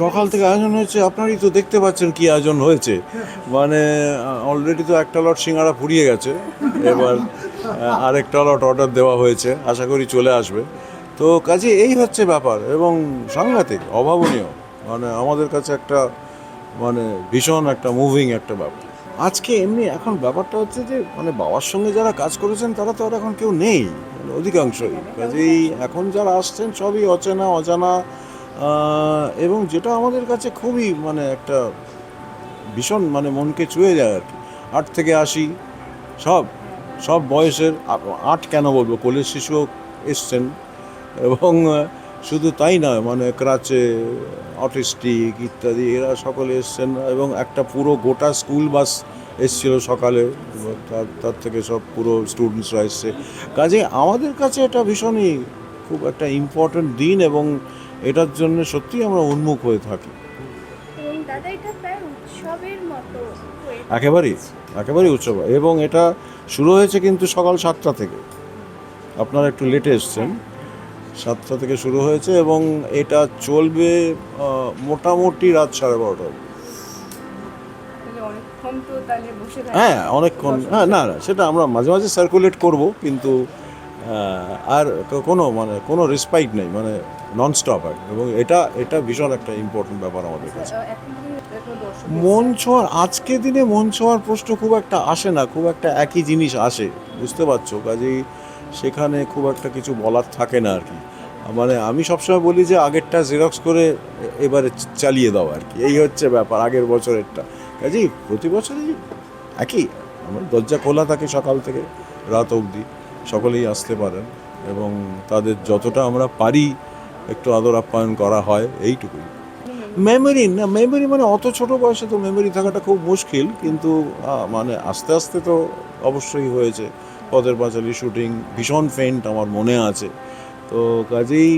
সকাল থেকে আয়োজন হয়েছে, আপনারই তো দেখতে পাচ্ছেন কি আয়োজন হয়েছে। মানে অলরেডি তো একটা লট সিঙ্গাড়া ফুরিয়ে গেছে, এবার আরেকটা লট অর্ডার দেওয়া হয়েছে, আশা করি চলে আসবে। তো কাজে এই হচ্ছে ব্যাপার, এবং সাংঘাতিক অভাবনীয়, মানে আমাদের কাছে একটা মানে ভীষণ একটা মুভিং একটা ব্যাপার। আজকে এমনি এখন ব্যাপারটা হচ্ছে যে মানে বাবার সঙ্গে যারা কাজ করেছেন তারা তো আর এখন কেউ নেই, মানে অধিকাংশই। কাজেই এখন যারা আসছেন সবই অচেনা অজানা, এবং যেটা আমাদের কাছে খুবই মানে একটা ভীষণ মানে মনকে ছুঁয়ে যায় আর কি। 8 থেকে 80 সব সব বয়সের, 8 কেন বলবো, কোলের শিশুও এসছেন। এবং শুধু তাই নয়, মানে ক্রাচে, অটিস্টিক ইত্যাদি এরা সকলে এসছেন, এবং একটা পুরো গোটা স্কুল বাস এসছিল সকালে, এবার তার থেকে সব পুরো স্টুডেন্টসরা এসছে। কাজে আমাদের কাছে এটা ভীষণই খুব একটা ইম্পর্ট্যান্ট দিন, এবং এটার জন্য সত্যিই আমরা উন্মুখ হয়ে থাকি। এবং দাদা এটা প্রায় উৎসবের মতো হয়ে একেবারেই একেবারেই উৎসব, এবং এটা শুরু হয়েছে কিন্তু সকাল 7টা থেকে। আপনারা একটু লেটে এসছেন, 7টা থেকে শুরু হয়েছে, এবং এটা চলবে মোটামুটি রাত 12:30 অবধি। তাহলে অনেকক্ষণ তো তাহলে বসে হ্যাঁ, অনেকক্ষণ। হ্যাঁ, না না, সেটা আমরা মাঝে মাঝে সার্কুলেট করব, কিন্তু আর কোনো মানে কোনো রেসপাইট নেই, মানে ননস্টপ আর, এবং এটা এটা ভীষণ একটা ইম্পর্টেন্ট ব্যাপার আমাদের কাছে। এখন দেখো দর্শক মন ছোঁয়ার আজকের দিনে মন ছোঁয়ার প্রশ্ন খুব একটা আসে না, খুব একটা একই জিনিস আসে, বুঝতে পারছো। কাজেই সেখানে খুব একটা কিছু বলার থাকে না আর কি। মানে আমি সবসময় বলি যে আগেরটা জেরক্স করে এবারে চালিয়ে দাও আর কি, এই হচ্ছে ব্যাপার আগের বছরেরটা। কাজেই প্রতি বছরই একই, আমার দরজা খোলা থাকে সকাল থেকে রাত অবধি, সকলেই আসতে পারেন, এবং তাদের যতটা আমরা পারি একটু আদর আপ্যায়ন করা হয়, এইটুকুই। মেমোরি না, মেমোরি মানে অত ছোট বয়সে তো মেমোরি থাকাটা খুব মুশকিল, কিন্তু মানে আস্তে আস্তে তো অবশ্যই হয়েছে। পথের পাঁচালী শুটিং ভীষণ ফেন্ট আমার মনে আছে, তো কাজেই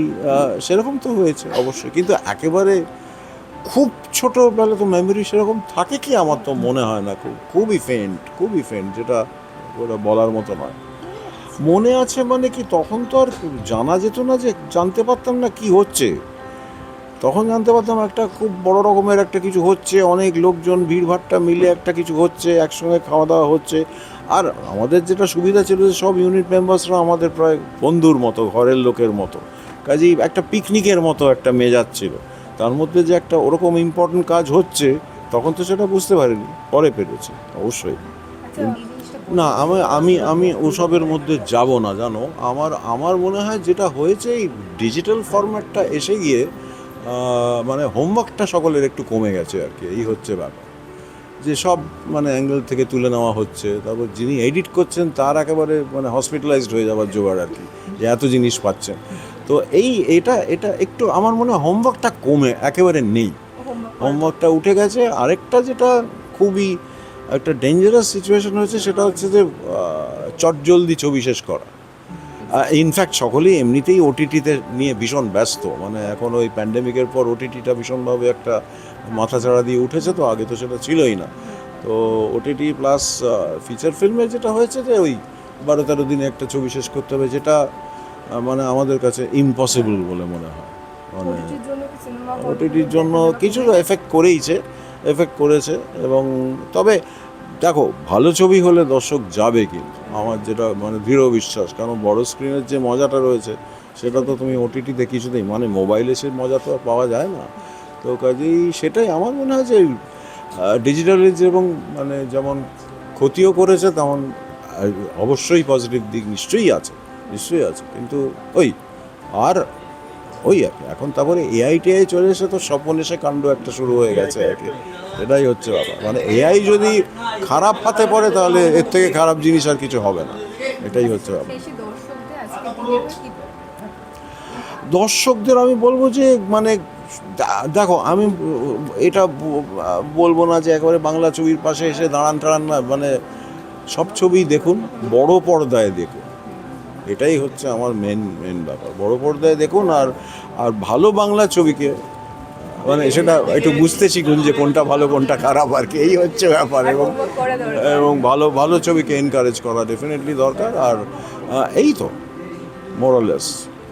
সেরকম তো হয়েছে অবশ্যই, কিন্তু একেবারে খুব ছোটোবেলা তো মেমোরি সেরকম থাকে কি আমার তো মনে হয় না, খুবই ফেন্ট, খুবই ফেন্ট, যেটা ওটা বলার মতো নয়। মনে আছে মানে কি, তখন তো আর জানা যেত না, যে জানতে পারতাম না কি হচ্ছে। তখন জানতে পারতাম একটা খুব বড় রকমের একটা কিছু হচ্ছে, অনেক লোকজন ভিড়ভাট্টা মিলে একটা কিছু হচ্ছে, একসঙ্গে খাওয়া দাওয়া হচ্ছে। আর আমাদের যেটা সুবিধা ছিল যে সব ইউনিট মেম্বার্সরা আমাদের প্রায় বন্ধুর মতো, ঘরের লোকের মতো, কাজেই একটা পিকনিকের মতো একটা মেজাজ ছিল। তার মধ্যে যে একটা ওরকম ইম্পর্টেন্ট কাজ হচ্ছে, তখন তো সেটা বুঝতে পারিনি, পরে পেরেছি অবশ্যই। আচ্ছা এই জিনিসটা না, আমি আমি আমি ওসবের মধ্যে যাব না, জানো। আমার আমার মনে হয় যেটা হয়েছে, এই ডিজিটাল ফরম্যাটটা এসে গিয়ে মানে হোমওয়ার্কটা সকলের একটু কমে গেছে আর কি, এই হচ্ছে ব্যাপার। যে সব মানে অ্যাঙ্গেল থেকে তুলে নেওয়া হচ্ছে, তারপর যিনি এডিট করছেন তার একেবারে মানে হসপিটালাইজড হয়ে যাওয়ার জোগাড় আর কি, যে এত জিনিস পাচ্ছেন। তো এটা এটা একটু আমার মনে হয় হোমওয়ার্কটা কমে একেবারে নেই, হোমওয়ার্কটা উঠে গেছে। আরেকটা যেটা খুবই একটা ডেঞ্জারাস সিচুয়েশন হয়েছে, সেটা হচ্ছে যে চটজলদি ছবি শেষ করা। ইনফ্যাক্ট সকলেই এমনিতেই ওটিটিতে নিয়ে ভীষণ ব্যস্ত, মানে এখন ওই প্যান্ডেমিকের পর ওটিটিটা ভীষণভাবে একটা মাথাচাড়া দিয়ে উঠেছে, তো আগে তো সেটা ছিলই না। তো ওটিটি প্লাস ফিচার ফিল্মে যেটা হয়েছে যে ওই 12-13 দিনে একটা ছবি শেষ করতে হবে, যেটা মানে আমাদের কাছে ইম্পসিবল বলে মনে হয়। মানে ওটিটির জন্য কি সিনেমা ওটিটির জন্য কিছু এফেক্ট এফেক্ট করেছে, এবং তবে দেখো, ভালো ছবি হলে দর্শক যাবে, কিন্তু আমার যেটা মানে দৃঢ় বিশ্বাস, কারণ বড় স্ক্রিনের যে মজাটা রয়েছে সেটা তো তুমি ওটিটিতে কিছুতেই, মানে মোবাইলে সে মজা তো আর পাওয়া যায় না। তো কাজেই সেটাই আমার মনে হয় যে ডিজিটালি এবং মানে যেমন ক্ষতিও করেছে, তেমন অবশ্যই পজিটিভ দিক নিশ্চয়ই আছে, নিশ্চয়ই আছে, কিন্তু ওই আর ওই আর কি। এখন তারপরে এআই টিআই চলে এসে তো স্বপ্নেশে কাণ্ড একটা শুরু হয়ে গেছে আর কি, এটাই হচ্ছে ব্যাপার। মানে এআই যদি খারাপ হাতে পড়ে তাহলে এর থেকে খারাপ জিনিস আর কিছু হবে না, এটাই হচ্ছে ব্যাপার। সেই দর্শকদের আজকে দিনের কি দর্শকদের আমি বলবো যে মানে দেখো, আমি এটা বলবো না যে একেবারে বাংলা ছবির পাশে এসে দাঁড়ান টাড়ান না, মানে সব ছবি দেখুন, বড় পর্দায় দেখুন, এটাই হচ্ছে আমার মেন ব্যাপার। বড় পর্দায় দেখুন, আর আর ভালো বাংলা ছবিকে মানে সেটা একটু বুঝতে শিখুন যে কোনটা ভালো কোনটা খারাপ আর কি, এই হচ্ছে ব্যাপার। এবং করা দরকার? এবং ভালো ভালো ছবিকে এনকারেজ করা ডেফিনেটলি দরকার। আর এই তো মোরালেস